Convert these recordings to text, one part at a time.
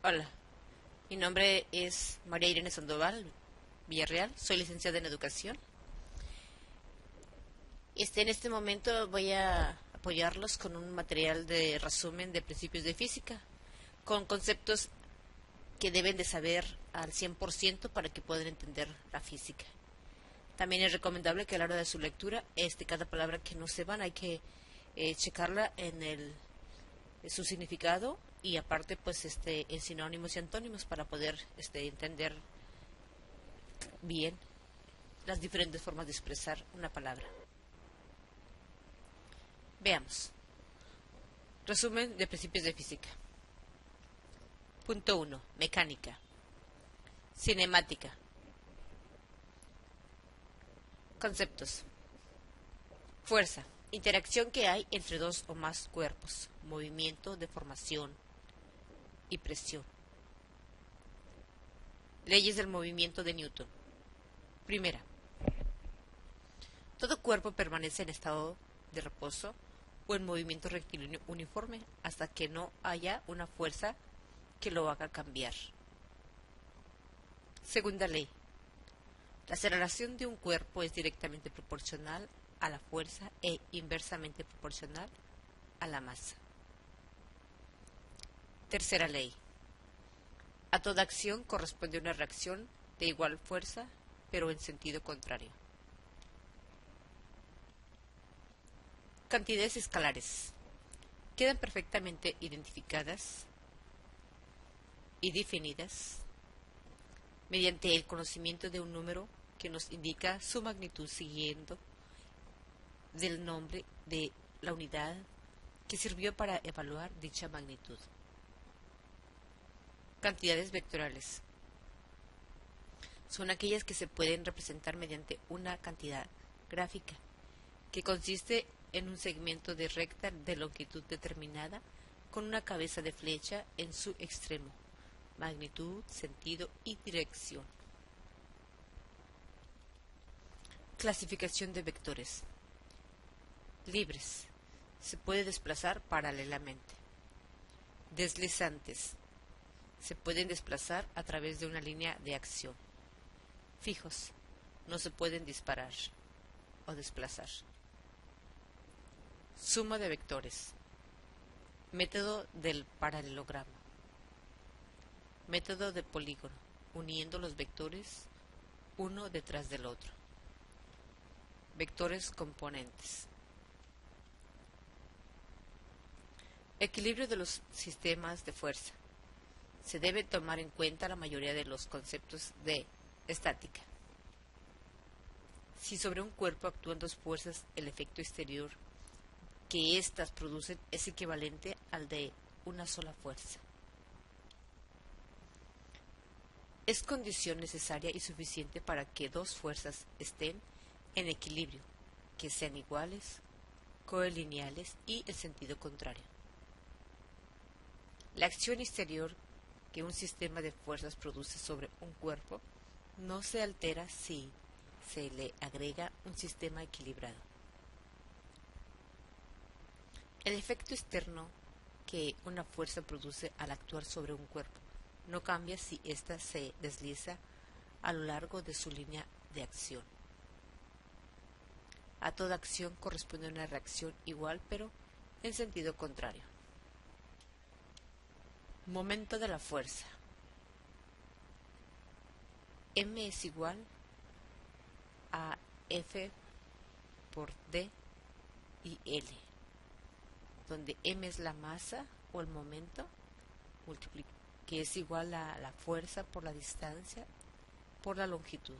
Hola, mi nombre es María Irene Sandoval Villarreal, soy licenciada en Educación. En este momento voy a apoyarlos con un material de resumen de principios de física, con conceptos que deben de saber al 100% para que puedan entender la física. También es recomendable que a la hora de su lectura, cada palabra que no sepan hay que checarla su significado y aparte pues en sinónimos y antónimos para poder entender bien las diferentes formas de expresar una palabra. Veamos. Resumen de principios de física. Punto 1. Mecánica. Cinemática. Conceptos. Fuerza. Interacción que hay entre dos o más cuerpos. Movimiento, deformación y presión. Leyes del movimiento de Newton. Primera. Todo cuerpo permanece en estado de reposo o en movimiento rectilíneo uniforme hasta que no haya una fuerza que lo haga cambiar. Segunda ley. La aceleración de un cuerpo es directamente proporcional a la fuerza e inversamente proporcional a la masa. Tercera ley. A toda acción corresponde una reacción de igual fuerza, pero en sentido contrario. Cantidades escalares. Quedan perfectamente identificadas y definidas mediante el conocimiento de un número que nos indica su magnitud siguiendo del nombre de la unidad que sirvió para evaluar dicha magnitud. Cantidades vectoriales. Son aquellas que se pueden representar mediante una cantidad gráfica, que consiste en un segmento de recta de longitud determinada con una cabeza de flecha en su extremo, magnitud, sentido y dirección. Clasificación de vectores. Libres. Se puede desplazar paralelamente. Deslizantes. Se pueden desplazar a través de una línea de acción. Fijos. No se pueden disparar o desplazar. Suma de vectores. Método del paralelogramo. Método de polígono, uniendo los vectores uno detrás del otro. Vectores componentes. Equilibrio de los sistemas de fuerza. Se debe tomar en cuenta la mayoría de los conceptos de estática. Si sobre un cuerpo actúan dos fuerzas, el efecto exterior que éstas producen es equivalente al de una sola fuerza. Es condición necesaria y suficiente para que dos fuerzas estén en equilibrio, que sean iguales, colineales y en sentido contrario. La acción exterior que un sistema de fuerzas produce sobre un cuerpo no se altera si se le agrega un sistema equilibrado. El efecto externo que una fuerza produce al actuar sobre un cuerpo no cambia si ésta se desliza a lo largo de su línea de acción. A toda acción corresponde una reacción igual pero en sentido contrario. Momento de la fuerza. M es igual a F por D y L, donde M es la masa o el momento, que es igual a la fuerza por la distancia por la longitud.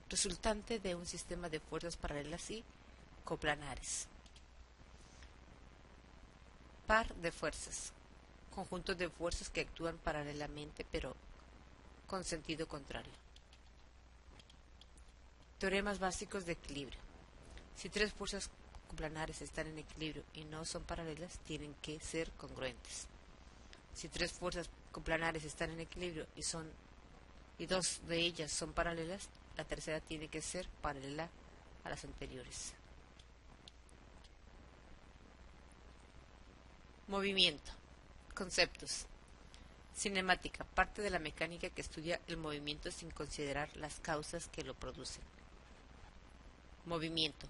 Resultante de un sistema de fuerzas paralelas y coplanares. Par de fuerzas. Conjunto de fuerzas que actúan paralelamente pero con sentido contrario. Teoremas básicos de equilibrio. Si tres fuerzas coplanares están en equilibrio y no son paralelas, tienen que ser congruentes. Si tres fuerzas coplanares están en equilibrio y dos de ellas son paralelas, la tercera tiene que ser paralela a las anteriores. Movimiento. Conceptos. Cinemática, parte de la mecánica que estudia el movimiento sin considerar las causas que lo producen. Movimiento,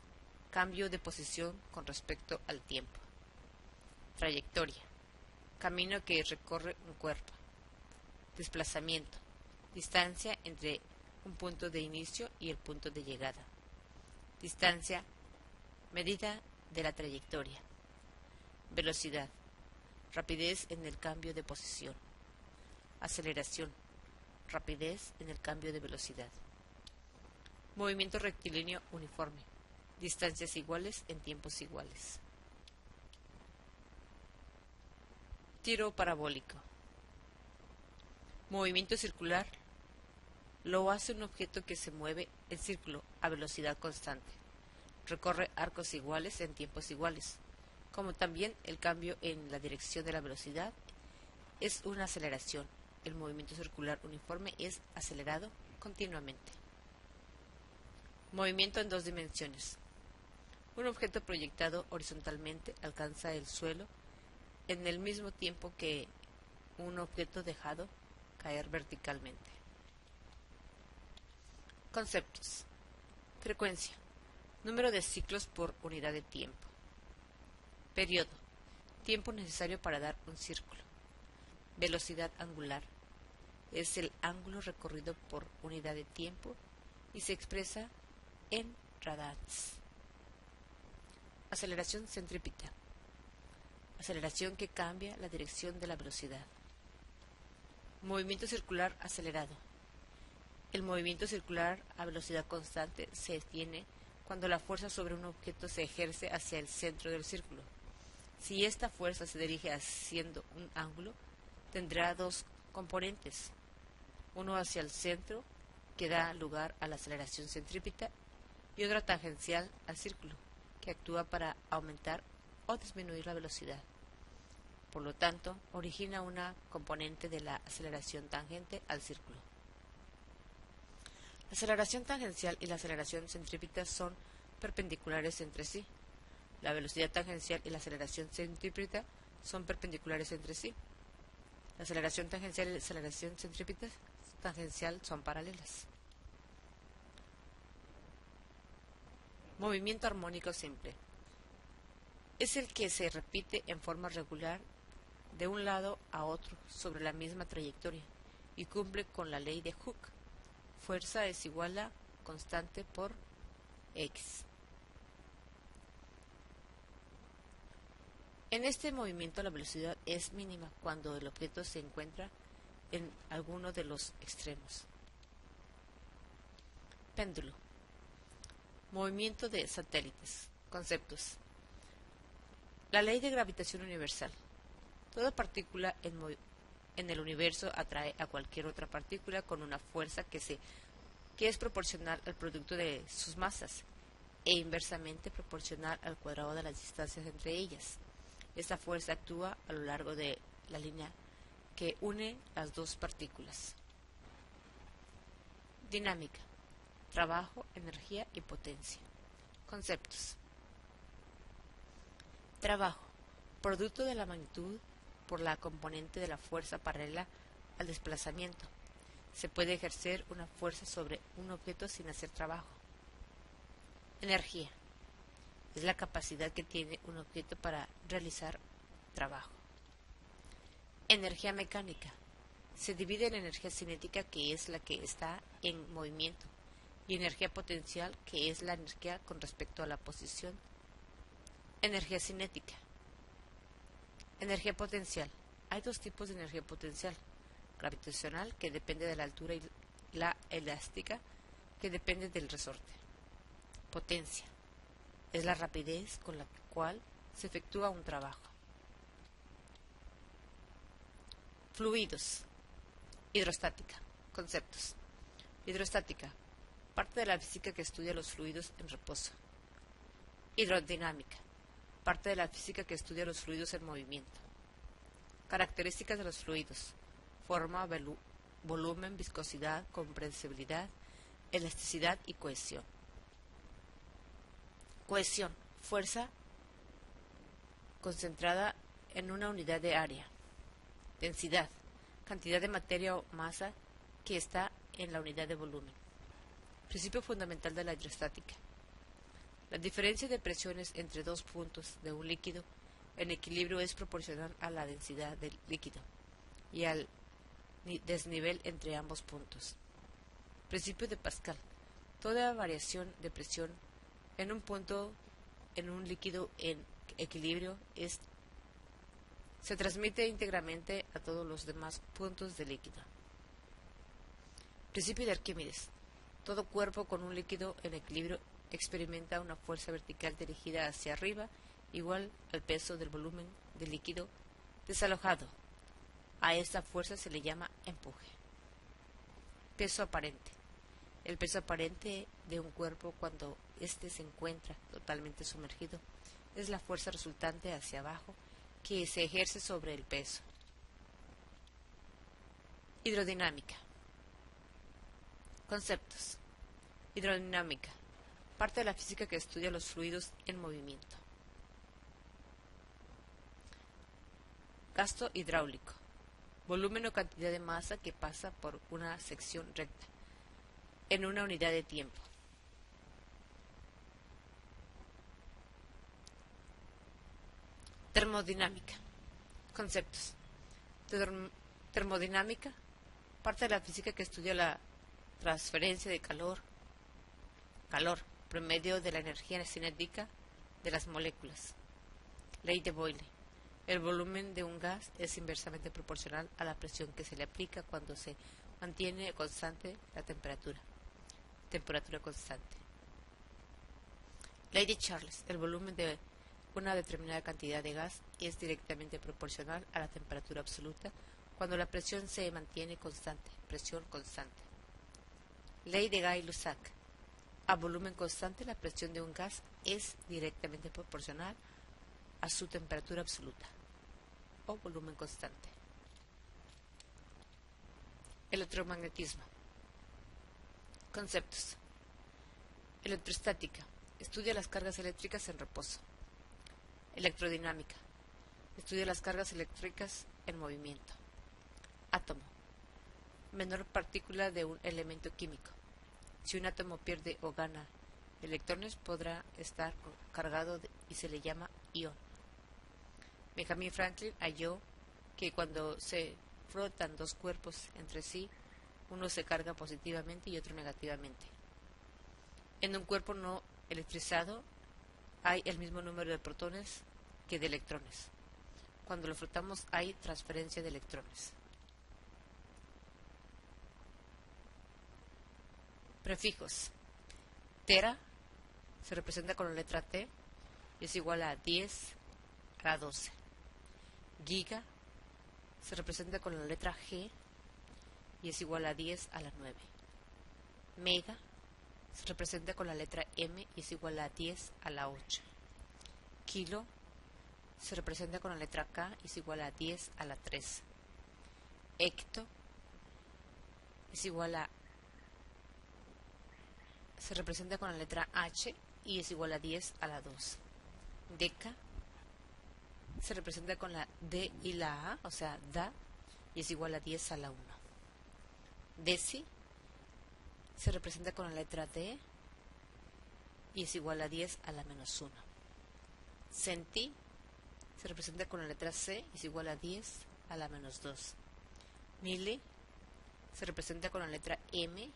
cambio de posición con respecto al tiempo. Trayectoria, camino que recorre un cuerpo. Desplazamiento, distancia entre un punto de inicio y el punto de llegada. Distancia, medida de la trayectoria. Velocidad, rapidez en el cambio de posición. Aceleración, rapidez en el cambio de velocidad. Movimiento rectilíneo uniforme, distancias iguales en tiempos iguales. Tiro parabólico. Movimiento circular lo hace un objeto que se mueve en círculo a velocidad constante. Recorre arcos iguales en tiempos iguales, como también el cambio en la dirección de la velocidad es una aceleración. El movimiento circular uniforme es acelerado continuamente. Movimiento en dos dimensiones. Un objeto proyectado horizontalmente alcanza el suelo en el mismo tiempo que un objeto dejado caer verticalmente. Conceptos. Frecuencia. Número de ciclos por unidad de tiempo. Periodo. Tiempo necesario para dar un círculo. Velocidad angular. Es el ángulo recorrido por unidad de tiempo y se expresa en radads. Aceleración centrípeta. Aceleración que cambia la dirección de la velocidad. Movimiento circular acelerado. El movimiento circular a velocidad constante se tiene cuando la fuerza sobre un objeto se ejerce hacia el centro del círculo. Si esta fuerza se dirige haciendo un ángulo, tendrá dos componentes. Uno hacia el centro, que da lugar a la aceleración centrípeta, y otro tangencial al círculo, que actúa para aumentar o disminuir la velocidad. Por lo tanto, origina una componente de la aceleración tangente al círculo. La aceleración tangencial y la aceleración centrípeta son perpendiculares entre sí. La velocidad tangencial y la aceleración centrípeta son perpendiculares entre sí. La aceleración tangencial y la aceleración centrípeta tangencial son paralelas. Movimiento armónico simple. Es el que se repite en forma regular de un lado a otro sobre la misma trayectoria y cumple con la ley de Hooke. Fuerza es igual a constante por x. En este movimiento la velocidad es mínima cuando el objeto se encuentra en alguno de los extremos. Péndulo. Movimiento de satélites. Conceptos. La ley de gravitación universal. Toda partícula en el universo atrae a cualquier otra partícula con una fuerza que es proporcional al producto de sus masas e inversamente proporcional al cuadrado de las distancias entre ellas. Esta fuerza actúa a lo largo de la línea que une las dos partículas. Dinámica. Trabajo, energía y potencia. Conceptos. Trabajo. Producto de la magnitud por la componente de la fuerza paralela al desplazamiento. Se puede ejercer una fuerza sobre un objeto sin hacer trabajo. Energía. Es la capacidad que tiene un objeto para realizar trabajo. Energía mecánica. Se divide en energía cinética, que es la que está en movimiento, y energía potencial, que es la energía con respecto a la posición. Energía cinética. Energía potencial. Hay dos tipos de energía potencial: gravitacional, que depende de la altura, y la elástica, que depende del resorte. Potencia. Es la rapidez con la cual se efectúa un trabajo. Fluidos. Hidrostática. Conceptos. Hidrostática. Parte de la física que estudia los fluidos en reposo. Hidrodinámica. Parte de la física que estudia los fluidos en movimiento. Características de los fluidos: forma, volumen, viscosidad, compresibilidad, elasticidad y cohesión. Cohesión: fuerza concentrada en una unidad de área. Densidad, cantidad de materia o masa que está en la unidad de volumen. Principio fundamental de la hidrostática. La diferencia de presiones entre dos puntos de un líquido en equilibrio es proporcional a la densidad del líquido y al desnivel entre ambos puntos. Principio de Pascal. Toda variación de presión en un punto en un líquido en equilibrio se transmite íntegramente a todos los demás puntos del líquido. Principio de Arquímedes. Todo cuerpo con un líquido en equilibrio experimenta una fuerza vertical dirigida hacia arriba igual al peso del volumen del líquido desalojado. A esta fuerza se le llama empuje. Peso aparente. El peso aparente de un cuerpo cuando éste se encuentra totalmente sumergido es la fuerza resultante hacia abajo que se ejerce sobre el peso. Hidrodinámica. Conceptos. Hidrodinámica. Parte de la física que estudia los fluidos en movimiento. Gasto hidráulico. Volumen o cantidad de masa que pasa por una sección recta en una unidad de tiempo. Termodinámica. Conceptos. Termodinámica. Parte de la física que estudia la transferencia de calor por medio de la energía cinética de las moléculas. Ley de Boyle. El volumen de un gas es inversamente proporcional a la presión que se le aplica cuando se mantiene constante la temperatura. Temperatura constante. Ley de Charles. El volumen de una determinada cantidad de gas es directamente proporcional a la temperatura absoluta cuando la presión se mantiene constante. Presión constante. Ley de Gay-Lussac. A volumen constante, la presión de un gas es directamente proporcional a su temperatura absoluta, o volumen constante. Electromagnetismo. Conceptos. Electrostática. Estudia las cargas eléctricas en reposo. Electrodinámica. Estudia las cargas eléctricas en movimiento. Átomo. Menor partícula de un elemento químico. Si un átomo pierde o gana electrones, podrá estar cargado y se le llama ion. Benjamin Franklin halló que cuando se frotan dos cuerpos entre sí, uno se carga positivamente y otro negativamente. En un cuerpo no electrizado hay el mismo número de protones que de electrones. Cuando lo frotamos hay transferencia de electrones. Prefijos. Tera se representa con la letra T y es igual a 10 a la 12. Giga se representa con la letra G y es igual a 10 a la 9. Mega se representa con la letra M y es igual a 10 a la 8. Kilo se representa con la letra K y es igual a 10 a la 3. Hecto es igual a se representa con la letra H y es igual a 10 a la 2. Deca se representa con la D y la A, o sea, da, y es igual a 10 a la 1. Deci se representa con la letra D y es igual a 10 a la menos 1. Centi se representa con la letra C y es igual a 10 a la menos 2. Mili se representa con la letra M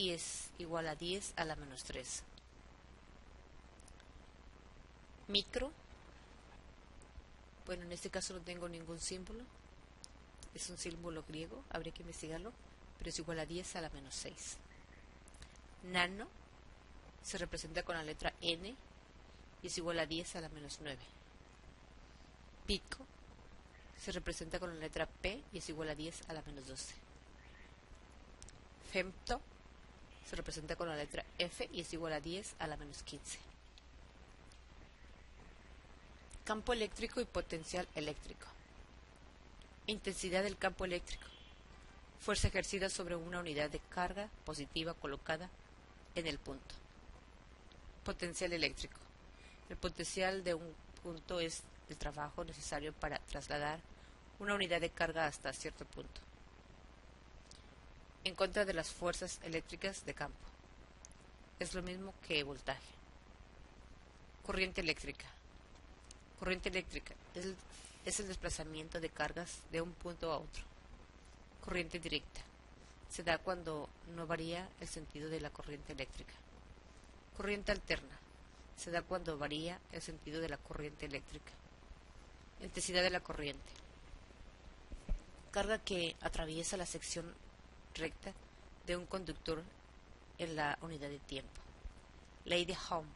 y es igual a 10 a la menos 3. Micro, bueno, en este caso no tengo ningún símbolo, es un símbolo griego, habría que investigarlo, pero es igual a 10 a la menos 6. Nano se representa con la letra N y es igual a 10 a la menos 9. Pico se representa con la letra P y es igual a 10 a la menos 12. Femto se representa con la letra F y es igual a 10 a la menos 15. Campo eléctrico y potencial eléctrico. Intensidad del campo eléctrico. Fuerza ejercida sobre una unidad de carga positiva colocada en el punto. Potencial eléctrico. El potencial de un punto es el trabajo necesario para trasladar una unidad de carga hasta cierto punto. En contra de las fuerzas eléctricas de campo. Es lo mismo que voltaje. Corriente eléctrica. Corriente eléctrica es el desplazamiento de cargas de un punto a otro. Corriente directa. Se da cuando no varía el sentido de la corriente eléctrica. Corriente alterna. Se da cuando varía el sentido de la corriente eléctrica. Intensidad de la corriente. Carga que atraviesa la sección recta de un conductor en la unidad de tiempo. Ley de Ohm.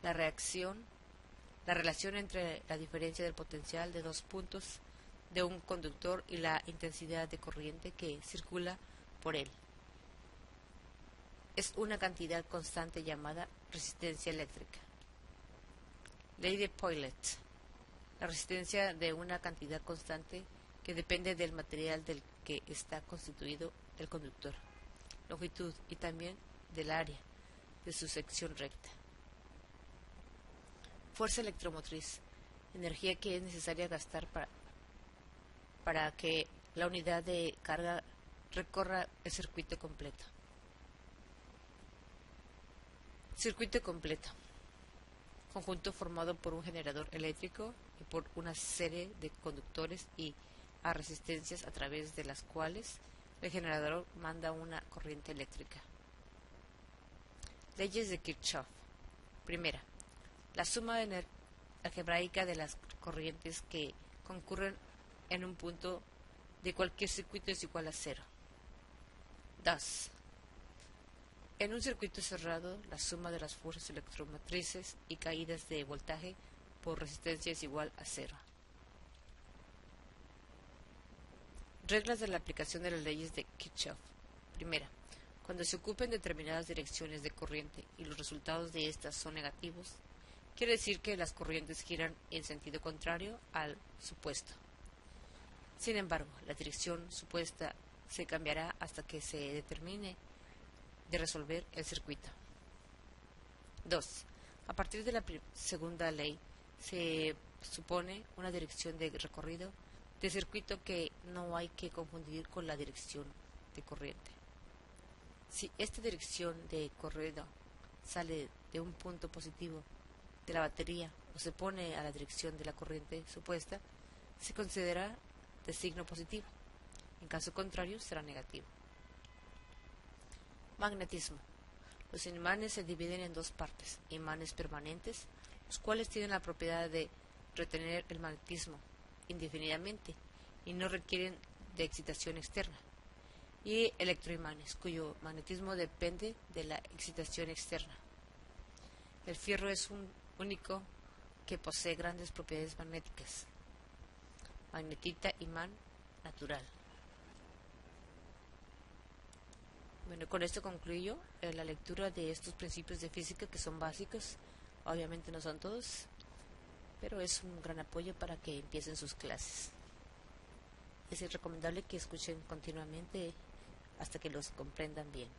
La relación entre la diferencia del potencial de dos puntos de un conductor y la intensidad de corriente que circula por él. Es una cantidad constante llamada resistencia eléctrica. Ley de Paulet. La resistencia de una cantidad constante que depende del material del que está constituido el conductor, longitud y también del área de su sección recta. Fuerza electromotriz, energía que es necesaria gastar para que la unidad de carga recorra el circuito completo. Circuito completo. Conjunto formado por un generador eléctrico y por una serie de conductores y a resistencias a través de las cuales el generador manda una corriente eléctrica. Leyes de Kirchhoff. Primera, la suma algebraica de las corrientes que concurren en un punto de cualquier circuito es igual a 0. 2. En un circuito cerrado, la suma de las fuerzas electromotrices y caídas de voltaje por resistencia es igual a 0. Reglas de la aplicación de las leyes de Kirchhoff. Primera, cuando se ocupen determinadas direcciones de corriente y los resultados de estas son negativos, quiere decir que las corrientes giran en sentido contrario al supuesto. Sin embargo, la dirección supuesta se cambiará hasta que se determine de resolver el circuito. 2. A partir de la segunda ley, se supone una dirección de recorrido de circuito que no hay que confundir con la dirección de corriente. Si esta dirección de corrido sale de un punto positivo de la batería o se pone a la dirección de la corriente supuesta, se considera de signo positivo. En caso contrario, será negativo. Magnetismo. Los imanes se dividen en dos partes: imanes permanentes, los cuales tienen la propiedad de retener el magnetismo indefinidamente y no requieren de excitación externa, y electroimanes, cuyo magnetismo depende de la excitación externa. El fierro es un único que posee grandes propiedades magnéticas. Magnetita, imán natural. Bueno, con esto concluyo la lectura de estos principios de física que son básicos. Obviamente no son todos, pero es un gran apoyo para que empiecen sus clases. Es recomendable que escuchen continuamente hasta que los comprendan bien.